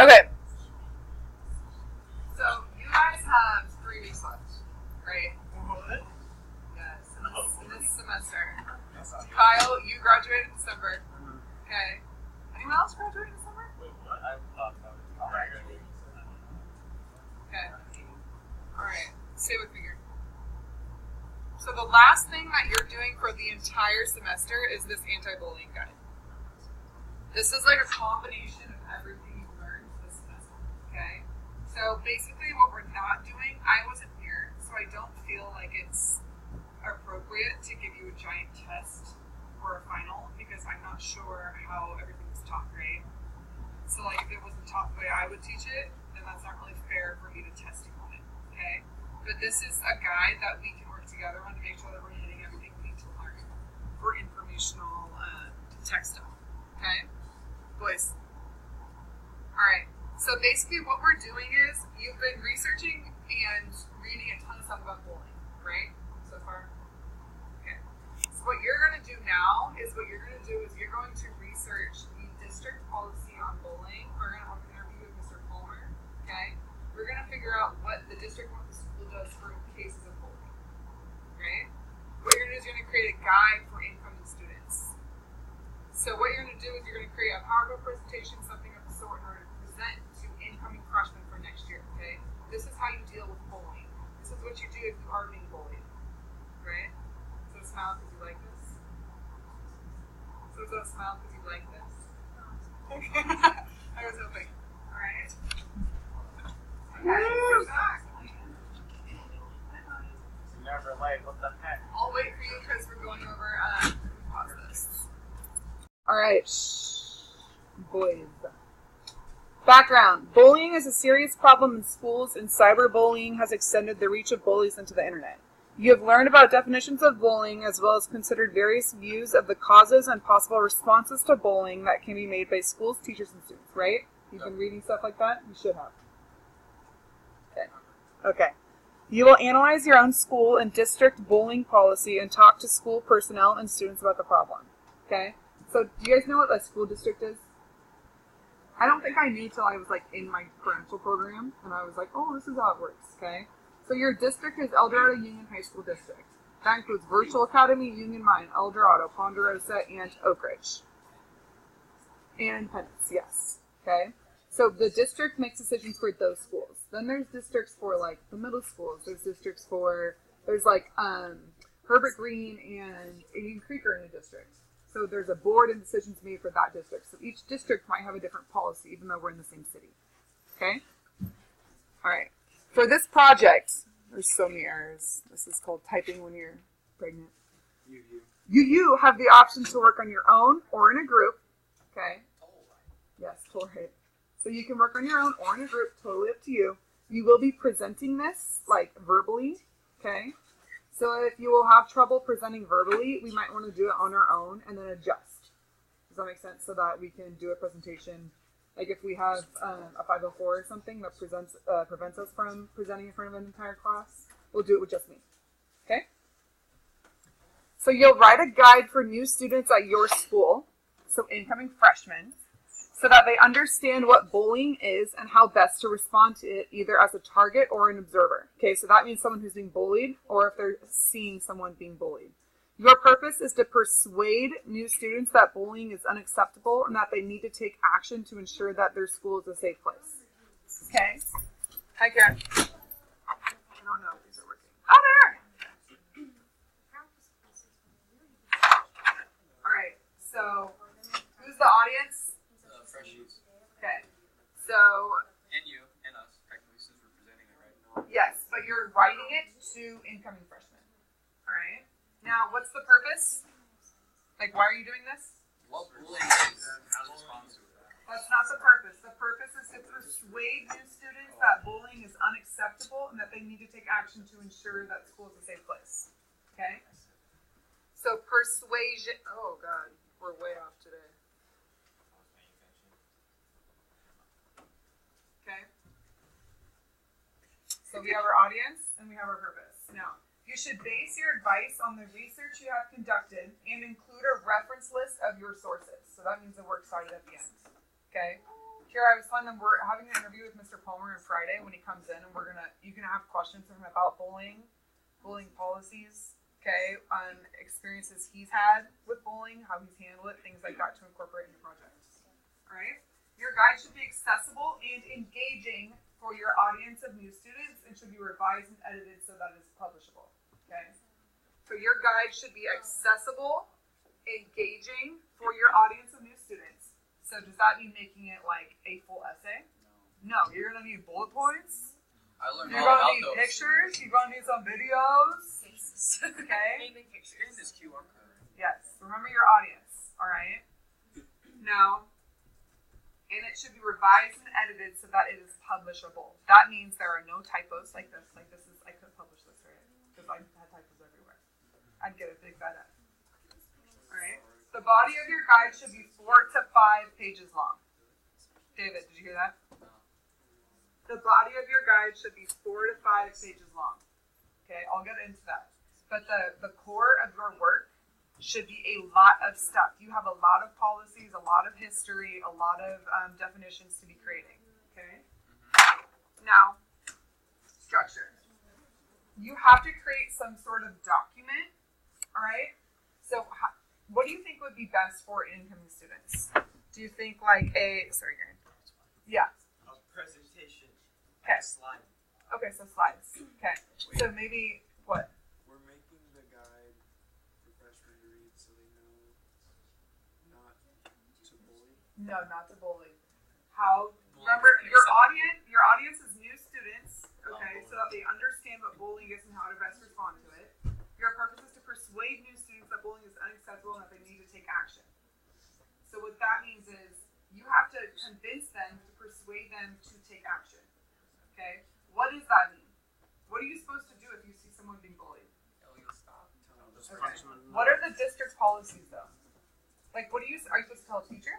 Okay. So you guys have 3 weeks left, right? What? Yes, in this semester. Kyle, you graduated in December. Okay. Anyone else graduate in December? Wait, what? I thought about it. Okay. Alright. Stay with me here. So the last thing that you're doing for the entire semester is this anti-bullying guide. This is like a combination of everything you've learned this semester. Okay? So basically what we're not doing, I wasn't here, so I don't feel like it's appropriate to give you a giant test for a final because I'm not sure how everything was taught, right? So like if it wasn't taught the way I would teach it, then that's not really fair for me to test you on it, okay? But this is a guide that we can work together on to make sure that we're hitting everything we need to learn for informational tech stuff, okay? Boys. Alright, so basically what we're doing is you've been researching and reading a ton of stuff about bullying, right? So far? Okay. So what you're going to do now is you're going to research the district policy on bullying. We're going to have an interview with Mr. Palmer, okay? We're going to figure out what the district and what the school does for cases of bullying, right? What you're going to do is you're going to create a guide for incoming students. So what you're going to do is you're going to create a PowerPoint presentation, something of the sort, in order to present to incoming freshmen for next year, okay? This is how you deal with bullying. This is what you do if you are being bullied, right? So smile because you like this. So smile because you like this. I was hoping. All right. Okay, you're back. Never late. What the heck? I'll wait for you because we're going over pause this. Alright. Boys. Background. Bullying is a serious problem in schools, and cyberbullying has extended the reach of bullies into the internet. You have learned about definitions of bullying as well as considered various views of the causes and possible responses to bullying that can be made by schools, teachers, and students, right? You've been reading stuff like that? You should have. Okay. You will analyze your own school and district bullying policy and talk to school personnel and students about the problem. Okay? So, do you guys know what a school district is? I don't think I knew till I was like in my credential program, and I was like, oh, this is how it works, okay? So your district is El Dorado Union High School District. That includes Virtual Academy, Union Mine, El Dorado, Ponderosa, and Oak Ridge. And Penance, yes, okay? So the district makes decisions for those schools. Then there's districts for like the middle schools. There's districts for, there's like Herbert Green and Indian Creek are in a district. So there's a board and decisions made for that district. So each district might have a different policy, even though we're in the same city. Okay? All right. For this project, there's so many errors. This is called typing when you're pregnant. You have the option to work on your own or in a group. Okay? Yes, totally. So you can work on your own or in a group, totally up to you. You will be presenting this, like, verbally. Okay? So if you will have trouble presenting verbally, we might want to do it on our own and then adjust. Does that make sense? So that we can do a presentation. Like if we have a 504 or something that prevents us from presenting in front of an entire class, we'll do it with just me. Okay? So you'll write a guide for new students at your school, so incoming freshmen, so that they understand what bullying is and how best to respond to it, either as a target or an observer. Okay, so that means someone who's being bullied, or if they're seeing someone being bullied. Your purpose is to persuade new students that bullying is unacceptable and that they need to take action to ensure that their school is a safe place. Okay? Hi, Karen. I don't know if these are working. Oh, they are! All right, so who's the audience? Freshies. Okay, so... And you, and us, technically, since we're presenting it right now. Yes, but you're writing it to incoming freshmen. All right? Now, what's the purpose? Like, why are you doing this? What bullying is, how to respond to it. That's not the purpose. The purpose is to persuade new students that bullying is unacceptable and that they need to take action to ensure that school is a safe place. Okay? So, persuasion... Oh, God. We're way off today. Okay? So we have our audience and we have our purpose. Now, you should base your advice on the research you have conducted and include a reference list of your sources. So that means the works cited at the end. Okay? Kira, I was telling them we're having an interview with Mr. Palmer on Friday when he comes in, and you can have questions for him about bullying policies, okay, on experiences he's had with bullying, how he's handled it, things like that to incorporate into projects. All right. Your guide should be accessible and engaging for your audience of new students and should be revised and edited so that it is publishable. Okay. So your guide should be accessible, engaging for your audience of new students. So does that mean making it like a full essay? No. You're gonna need bullet points. I learned You're all gonna about need those. pictures. You're gonna need some videos. Okay. In this QR code. Yes. Remember your audience. All right. Now, and it should be revised and edited so that it is publishable. That means there are no typos like this. Like this is, I couldn't publish this, right? Because I had typos everywhere. I'd get a big fat F. All right. The body of your guide should be 4 to 5 pages long. David, did you hear that? The body of your guide should be 4 to 5 pages long. Okay, I'll get into that. But the core of your work should be a lot of stuff. You have a lot of policies, a lot of history, a lot of definitions to be creating. Okay? Now, structure. You have to create some sort of document. All right? So, what do you think would be best for incoming students? Do you think like sorry, Garen. Yeah. A presentation. Okay. A slide. Okay, so slides. Okay. So maybe what? We're making the guide for freshmen to read so they know not to bully. No, not to bully. How? Remember, your audience is new students. Okay, so that they understand what bullying is and how to best respond to it. Your purpose is to persuade new students that bullying is unacceptable and that they need to take action. So what that means is you have to convince them to persuade them to take action. Okay? What does that mean? What are you supposed to do if you see someone being bullied? Tell you to stop. Okay. What are the district policies though? Like, are you supposed to tell a teacher?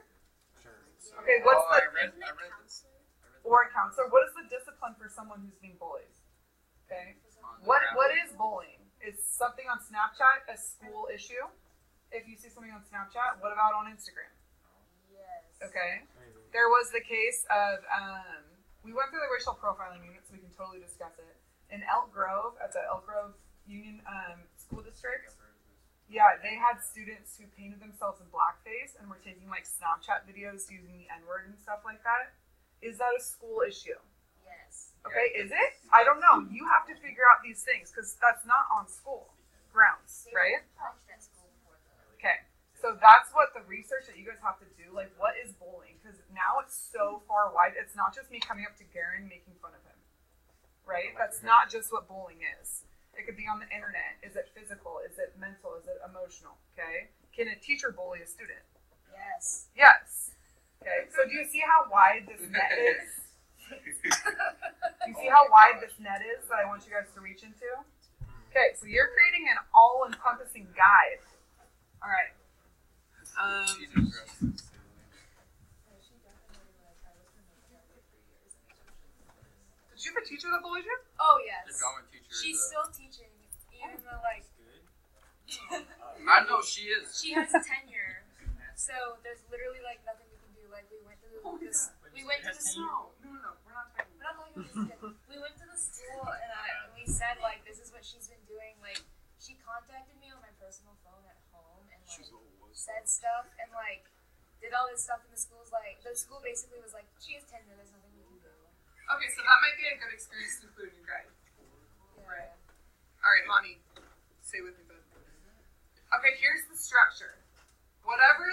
Sure. Okay, what's I the read this. or a counselor? What is the discipline for someone who's being bullied? Okay. What is bullying? Is something on Snapchat a school issue? If you see something on Snapchat, what about on Instagram? Yes. Okay. There was the case of we went through the racial profiling unit, so we can totally discuss it. In Elk Grove, at the Elk Grove Union School District, yeah, they had students who painted themselves in blackface and were taking like Snapchat videos using the N-word and stuff like that. Is that a school issue? Yes. Okay, is it? I don't know. You have to figure out these things because that's not on school grounds, right? Punched at school before though. Okay, so that's what the research that you guys have to do. Like, what is bullying? Because now it's so far wide. It's not just me coming up to Garen making fun of him, right? That's not just what bullying is. It could be on the internet. Is it physical? Is it mental? Is it emotional? Okay. Can a teacher bully a student? Yes. Yes. Okay. So do you see how wide this net is? Do you see how wide this net is that I want you guys to reach into? Okay, so you're creating an all-encompassing guide. All right. She's interested. Did you have a teacher that bullied you? Oh The yes. drama teacher. She's is, still teaching, even though like I know she is. she has tenure. So there's literally like nothing we can do. Like we went to the Oh, this, yeah. we went to the school. No, we're not talking We're not talking about this kid. We went to the school and we said like this is what she's been doing. Like she contacted me on my personal phone at home and like said stuff and like did all this stuff in the schools. Like the school basically was like she has tenure. There's nothing we can do. Okay, so that might be a good experience to include in your guide. Yeah. Right. All right, Monty, stay with me, bud. Okay, here's the structure. Whatever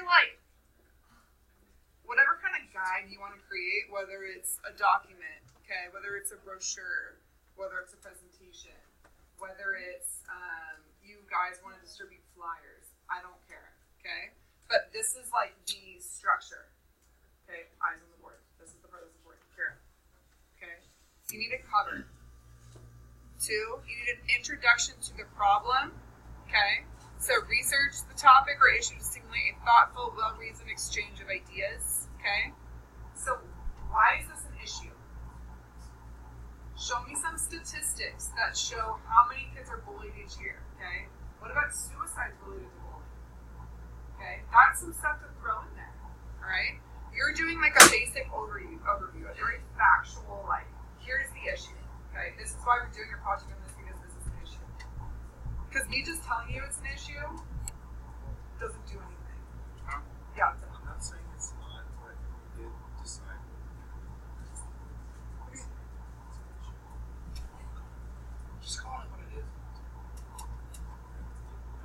kind of guide you want to create, whether it's a document, okay, whether it's a brochure, whether it's a presentation, whether it's you guys want to distribute flyers, I don't care, okay? But this is like the structure, okay? Eyes on the board. This is the part that's important. Kira, okay? You need a cover. 2, you need an introduction to the problem, okay? So research the topic or issue to stimulate a thoughtful, well-reasoned exchange of ideas, okay? So why is this an issue? Show me some statistics that show how many kids are bullied each year, okay? What about suicides related to bullying? Okay, that's some stuff to throw in there, all right? You're doing giving like a basic overview, a very factual, like, here's the issue. Okay, this is why we're doing your project on this because this is an issue. Because me just telling you it's an issue doesn't do anything. Yeah. I'm not saying it's not, but we did decide. Just call it what it is.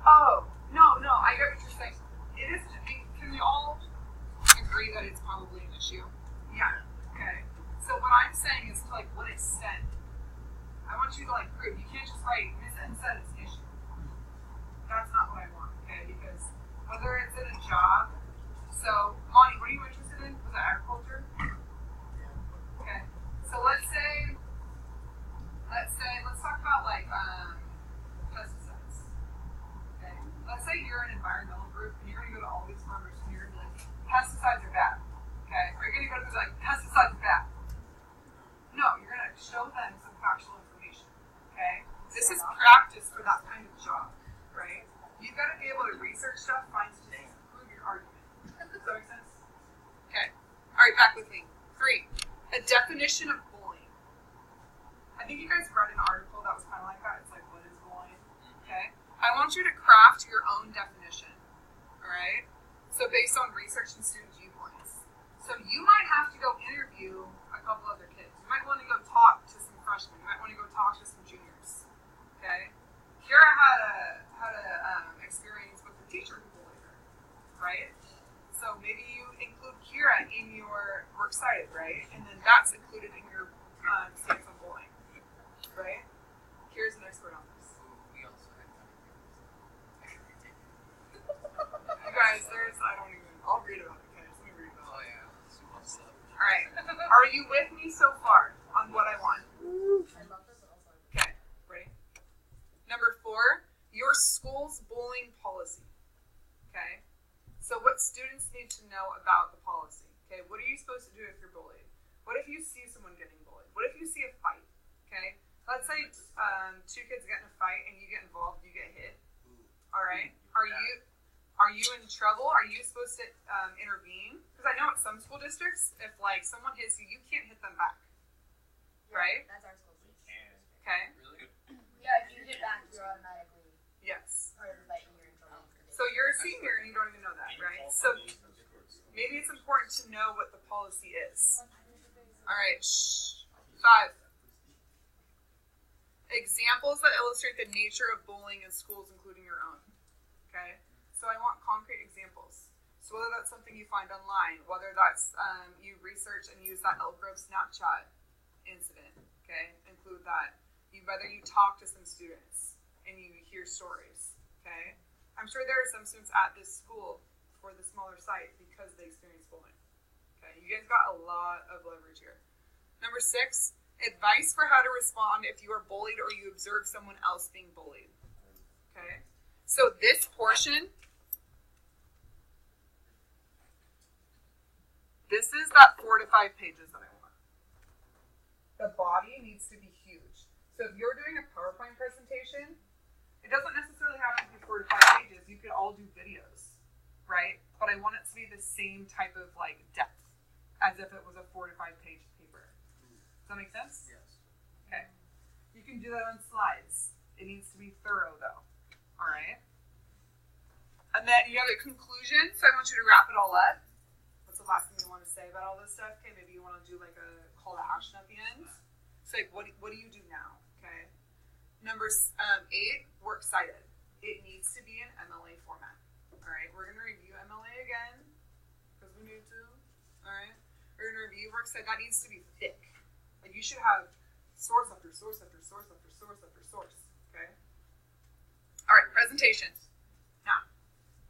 Oh, no, I get what you're saying. It is, can we all agree that it's probably an issue? Yeah. Okay. So what I'm saying is to like what extent? I want you to like prove. You can't just write Miss N said it's an issue. That's not what I want, okay? Because whether it's in a job, so Monty, what are you interested in? Was it agriculture? Okay. So let's talk about like pesticides. Okay. Let's say you're an environmental group and you're gonna go to all these farmers and you're gonna be like, pesticides are bad. Okay. Or you're gonna go to them like pesticides are bad. No, you're gonna show them some factual information. Okay. This is practice for that kind of job, right? You've got to be able to research stuff, find statistics, prove your argument. Does that make sense? Okay. All right, back with me. 3. A definition of bullying. I think you guys read an article that was kind of like that. It's like, what is bullying? Okay. I want you to craft your own definition. All right. So based on research and student viewpoints. So you might have to go interview a couple other kids. You might want to go talk to some freshmen. You might want to go talk to some juniors. Okay. Kira had a experience with a teacher who bullied her, right? So maybe you include Kira in your works cited, right? And then that's included in your stance on bullying, right? Kira's an expert on this. We also had You guys, I'll read about it, okay? Just let me read about it. Oh yeah, super stuff. All right. Are you with me so far on what I want? I love this also. Okay, ready? Number 4, your school's bullying policy. Okay? So what students need to know about the policy? Okay, what are you supposed to do if you're bullied? What if you see someone getting bullied? What if you see a fight? Okay? Let's say 2 kids get in a fight and you get involved, you get hit. Alright? Are you in trouble? Are you supposed to intervene? Because I know in some school districts, if like someone hits you, you can't hit them back. Right? That's our school system. Okay? Really? Yeah, if you hit back, you're automatically Yes. part of that you're in trouble. So you're a senior and you don't even know that, right? So maybe it's important to know what the policy is. All right. 5. Examples that illustrate the nature of bullying in schools, including your own. Okay. So I want concrete examples. So whether that's something you find online, whether that's you research and use that Elk Grove Snapchat incident. Okay. Include that. Whether you talk to some students and you hear stories. Okay. I'm sure there are some students at this school for the smaller site because they experienced bullying. Okay, you guys got a lot of leverage here. Number 6, advice for how to respond if you are bullied or you observe someone else being bullied. Okay, so this portion, this is that 4 to 5 pages that I want. The body needs to be huge. So if you're doing a PowerPoint presentation, it doesn't necessarily have to be 4 to 5 pages. You could all do videos, right? But I want it to be the same type of like depth as if it was a 4 to 5 page paper. Does that make sense? Yes. Okay. You can do that on slides. It needs to be thorough though. All right. And then you have a conclusion. So I want you to wrap it all up. What's the last thing you want to say about all this stuff? Okay, maybe you want to do like a call to action at the end. So like, what do you do now? Okay. Number 8, works cited. It needs to be in MLA format. All right, we're going to review MLA again because we need to. All right, we're going to review works cited. That needs to be thick. Like you should have source after source after source after source after source. Okay. All right, presentation. Now,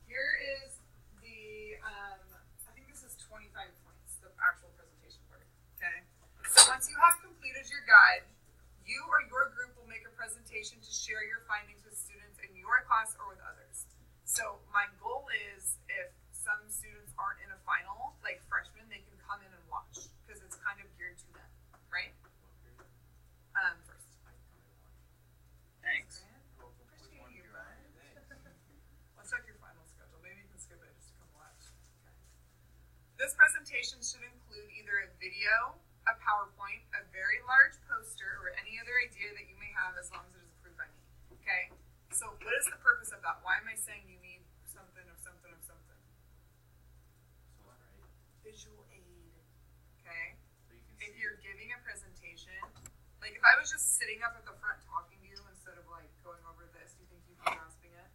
here is the. I think this is 25 points. The actual presentation part. Okay. So once you have completed your guide, you or your group will make a presentation to share your findings with students in your class or with others. So my goal is if some students aren't in a final, like freshmen, they can come in and watch because it's kind of geared to them, right? First. Thanks. Appreciate you, bud. Let's check your final schedule. Maybe you can skip it just to come watch. Okay. This presentation presentation should include either a video, a PowerPoint, a very large poster, or any other idea that you may have as long as it is approved by me. Okay? So what is the purpose of that? Why am I saying you need something of something of something? Visual aid. Okay? If you're giving a presentation, like if I was just sitting up at the front talking to you instead of like going over this, do you think you'd be grasping it?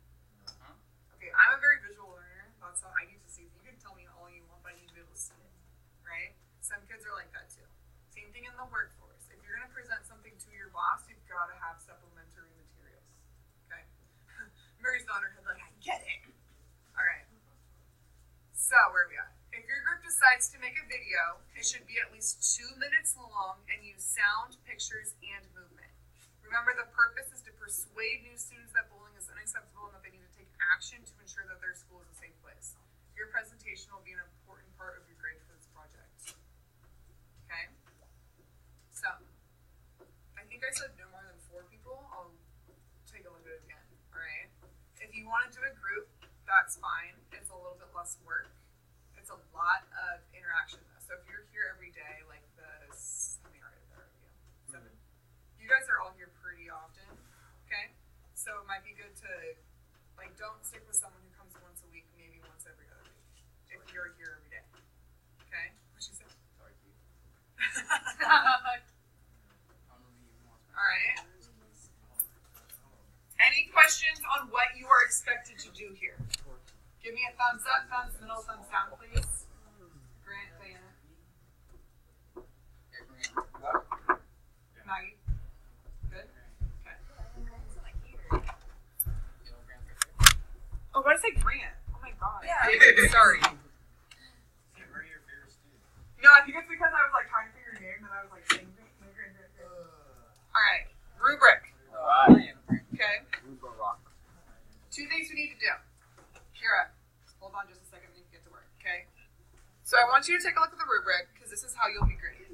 Okay, I'm a very visual learner. That's how I need to see it. You can tell me all you want, but I need to be able to see it. Right? Some kids are like that too. Same thing in the workforce. If you're going to present something to your boss, you've got to have supplementary materials. Okay? Mary's nodding her head like, I get it. All right. So, where are we at? If your group decides to make a video, it should be at least 2 minutes long and use sound, pictures, and movement. Remember, the purpose is to persuade new students that bullying is unacceptable and that they need to take action to ensure that their school is a safe place. Your presentation will be an important part of your grade for this project. Okay? So, I think I said no more than 4 people. I'll take a look at it again. Alright? If you want to do a group, that's fine. It's a little bit less work. It's a lot of interaction though. So if you're here every day, like this, how many are there of you? 7. You guys are all here pretty often. Okay? So it might be good to, like, don't stick with someone who comes once a week, maybe once every other week. If you're here every day. Okay? What'd you say? Sorry, Keith. Alright. Any questions on what you are expected to do here? Give me a thumbs up, thumbs middle, thumbs down, please. Grant, Diana. Maggie? Good? Okay. Oh, what did I say, Grant? Oh my god. Yeah. Sorry. We're your favorite student. No, I think it's because I was like trying to figure your name and I was like saying Grant. Alright. Rubric. Okay. 2 things we need to do. Kira, hold on just a second, we need to get to work, okay? So I want you to take a look at the rubric, because this is how you'll be graded.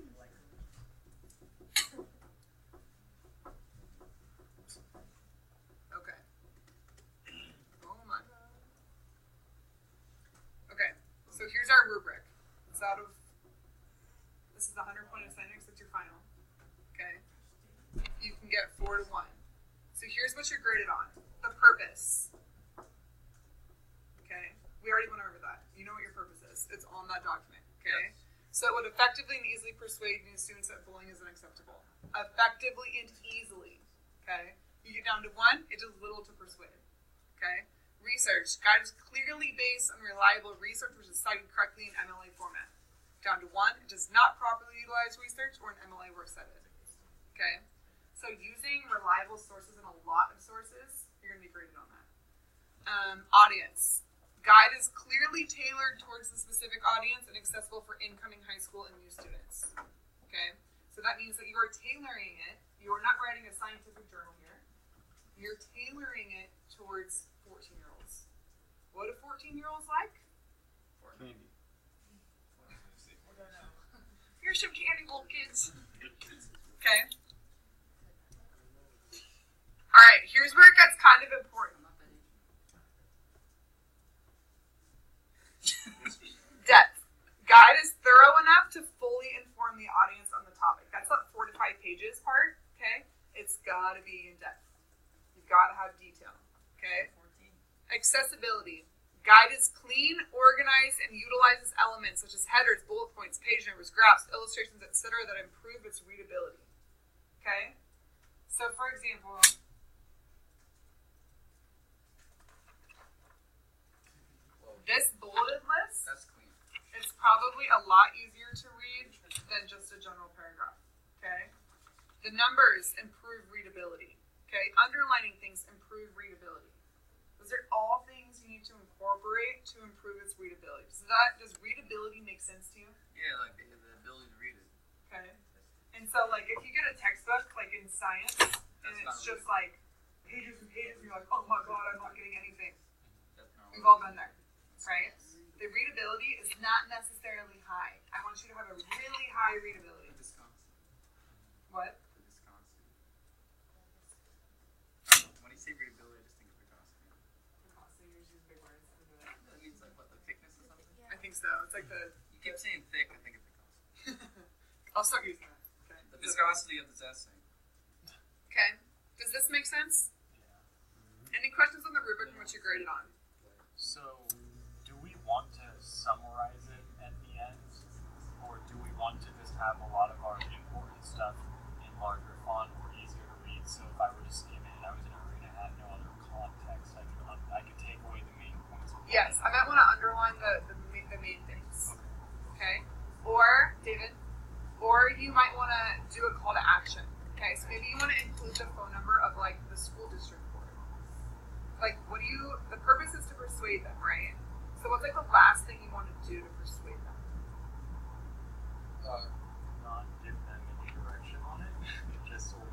Okay. Oh my god. Okay, so here's our rubric. It's out of, this is the 100-point assignment, it's your final. Okay? You can get 4 to 1. So here's what you're graded on. The purpose. Okay? We already went over that. You know what your purpose is. It's on that document. Okay? Yes. So it would effectively and easily persuade new students that bullying is unacceptable. Effectively and easily. Okay? You get down to 1, it does little to persuade. Okay? Research. Guide is clearly based on reliable research which is cited correctly in MLA format. Down to 1, it does not properly utilize research or an MLA works cited. Okay? So using reliable sources and a lot of sources, you're going to be graded on that. Audience. Guide is clearly tailored towards the specific audience and accessible for incoming high school and new students. Okay? So that means that you are tailoring it. You are not writing a scientific journal here. You're tailoring it towards 14-year-olds. What do 14-year-olds like? Candy. Here's some candy, little kids. Okay? Alright, here's where it gets kind of important. Depth. Guide is thorough enough to fully inform the audience on the topic. That's that 4 to 5 pages part, okay? It's gotta be in depth. You've gotta have detail, okay? Accessibility. Guide is clean, organized, and utilizes elements such as headers, bullet points, page numbers, graphs, illustrations, etc. that improve its readability, okay? So, for example, this bulleted list, That's clean. it's probably a lot easier to read than just a general paragraph, okay? The numbers improve readability, okay? Underlining things improve readability. Those are all things you need to incorporate to improve its readability. Does readability make sense to you? Yeah, like the ability to read it. Okay. And so, like, if you get a textbook, like in science, and That's it's not just like pages and pages, and you're like, oh my god, I'm not getting anything. That's not We've all been there, right? The readability is not necessarily high. I want you to have a really high readability. Wisconsin. What? Wisconsin. When you say readability, I just think of Wisconsin. Wisconsin, you use big words. That means like what, the thickness or something? I think so. It's like the keep saying thick, I think it becomes. I'll start using that. Okay. The viscosity of the essay. Okay. Does this make sense? Yeah. Any questions on the rubric and what you graded on? So, do we want to summarize it at the end, or do we want to just have a lot of our important stuff in larger font or easier to read? So if I were to skim it and I was in a read and had no other context, I could take away the main points. Yes, I might want to underline the main things. Okay. Or, David, or you might want to do a call to action. Okay, so maybe you want to include the phone number of like the school district board. Like, the purpose is to persuade them, right? So what's like the last thing you want to do to persuade them? Not give them any direction on it, just sort of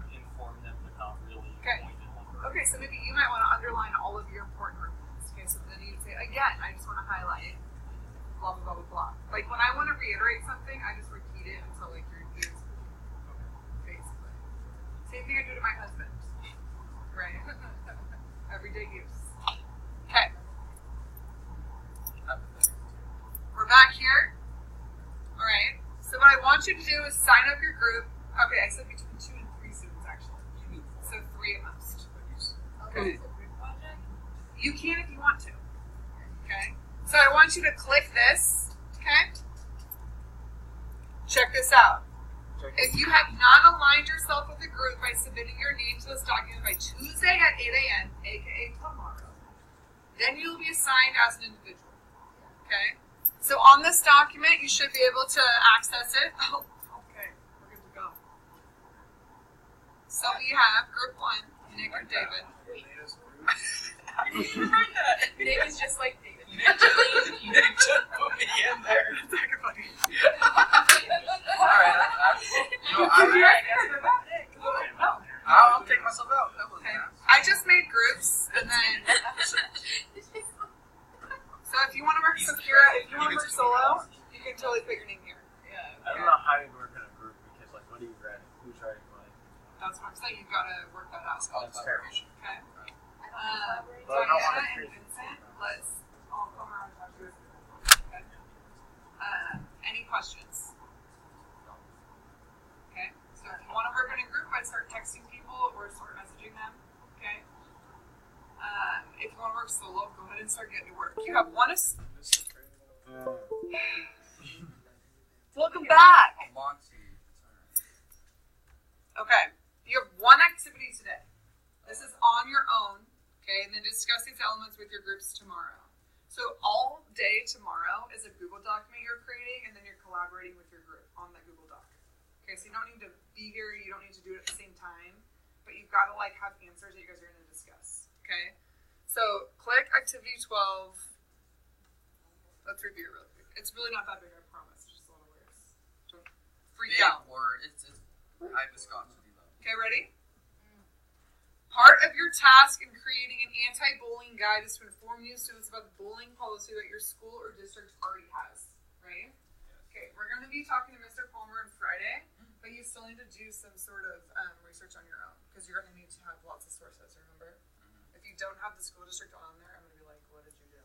inform them but not really Okay. point them on. Okay, so maybe you might want to underline all of your important points. Okay, so then you'd say, again, I just want to highlight blah, blah, blah, blah, blah. Like, when I want to reiterate something, I just repeat it until, like, your ears basically. Same thing I do to my husband. Right? Everyday use. Okay. We're back here. Alright. So what I want you to do is sign up your group. Okay, I said between 2 and 3 students, actually. So 3 at most. Okay. You can if you want to. Okay? So I want you to click this. Okay? Check this out. If you have not aligned yourself with the group by submitting your name to this document by Tuesday at 8 a.m., aka tomorrow, then you'll be assigned as an individual. Okay? So on this document, you should be able to access it. Oh, okay. We're good to go. So we have group 1, Nick and David. How did you write that? Nick is just like David. Nick just put me in there. Alright, I'll take myself out. That was Okay. nice. I just made groups, and then so if you want to work Sakura, if you want to work solo, you can totally put your name here. I don't know how you work in a group because, like, what are you writing? Who's writing what? That's what I'm saying. You've got to work that out. That's fair. Okay. But I don't want Diana to and Vincent, let's all come around and talk to us. Okay. Any questions? Okay. So if you want to work in a group, I'd start texting people or start messaging them. Okay. If you want to work solo, go ahead and start getting to work. You have one. Welcome back. Monty. Okay. You have one activity today. This is on your own. Okay, and then discuss these elements with your groups tomorrow. So all day tomorrow is a Google document you're creating, and then you're collaborating with your group on that Google Doc. Okay, so you don't need to be here, you don't need to do it at the same time, but you've got to like have answers that you guys are going to discuss. Okay, so click activity 12. Let's review it really quick. It's really not that big, I promise. It's just a lot of words. Don't freak out. Or it's high viscosity level. Okay, ready? Part of your task in creating an anti-bullying guide is to inform you students about the bullying policy that your school or district already has, right? Okay, we're going to be talking to Mr. Palmer on Friday, but you still need to do some sort of research on your own, because you're going to need to have lots of sources, remember? If you don't have the school district on there, I'm going to be like, what did you do?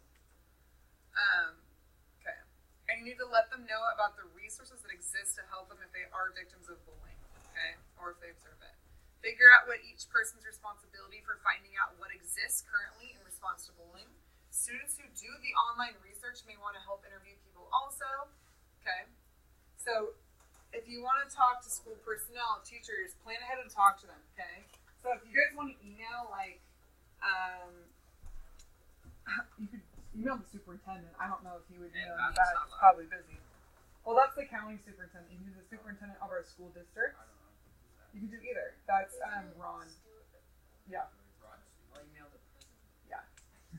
Okay. And you need to let them know about the resources that exist to help them if they are victims of bullying, okay? Or if they observe it. Figure out what each person's responsibility for finding out what exists currently in response to bullying. Students who do the online research may want to help interview people also. Okay. So if you want to talk to school personnel, teachers, plan ahead and talk to them. Okay. So if you guys want to email, like, you could email the superintendent. I don't know if he would email you back. He's probably busy. Well, that's the county superintendent. You can do the superintendent of our school district. You can do either. That's Ron. Yeah. Yeah.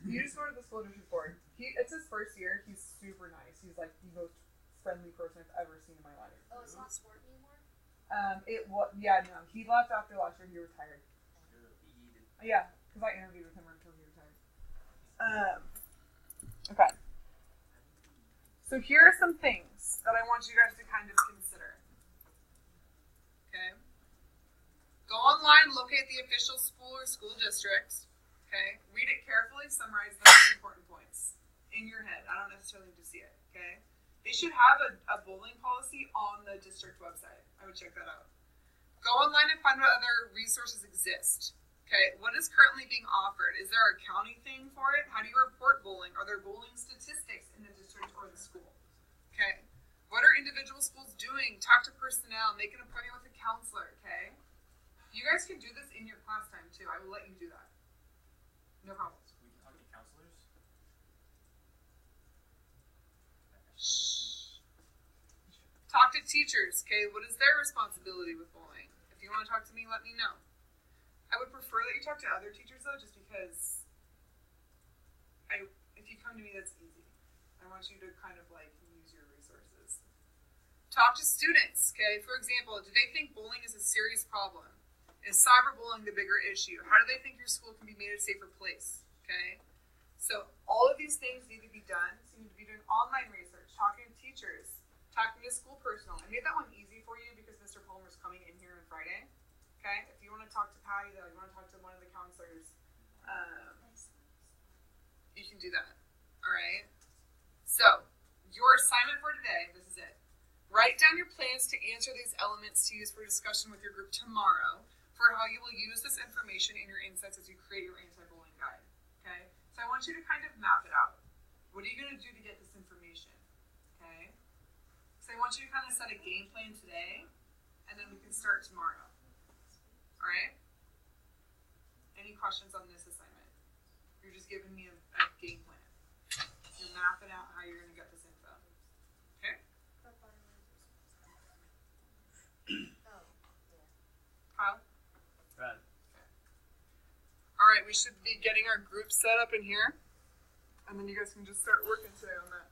You just go to the school district board. It's his first year. He's super nice. He's like the most friendly person I've ever seen in my life. Oh, it's not sport anymore? No. He left after last year. He retired. Yeah, because I interviewed with him until he retired. Okay. So here are some things that I want you guys to kind of consider. Okay. Go online, locate the official school or school district. Okay. Read it carefully, summarize the most important points in your head. I don't necessarily need to see it. Okay. They should have a bullying policy on the district website. I would check that out. Go online and find what other resources exist. Okay, what is currently being offered? Is there a county thing for it? How do you report bullying? Are there bullying statistics in the district or the school? Okay, what are individual schools doing? Talk to personnel, make an appointment with a counselor, okay? You guys can do this in your class time too. I will let you do that. No problem. We can talk to counselors. Talk to teachers, okay? What is their responsibility with bullying? If you want to talk to me, let me know. I would prefer that you talk to other teachers though, just because if you come to me, that's easy. I want you to kind of like use your resources. Talk to students, okay? For example, do they think bullying is a serious problem? Is cyberbullying the bigger issue? How do they think your school can be made a safer place, okay? So all of these things need to be done. So you need to be doing online research, talking to teachers, talking to school personnel. I made that one easy for you because Mr. Palmer's coming in here on Friday. Okay? If you want to talk to Patty, though, you want to talk to one of the counselors, you can do that. All right? So, your assignment for today, this is it. Write down your plans to answer these elements to use for discussion with your group tomorrow for how you will use this information in your insights as you create your anti-bullying guide. Okay? So I want you to kind of map it out. What are you going to do to get this information? Okay? So I want you to kind of set a game plan today, and then we can start tomorrow. All right? Any questions on this assignment? You're just giving me a game plan. You're mapping out how you're going to get this info. Okay? Kyle? Right. Okay. All right, we should be getting our group set up in here, and then you guys can just start working today on that.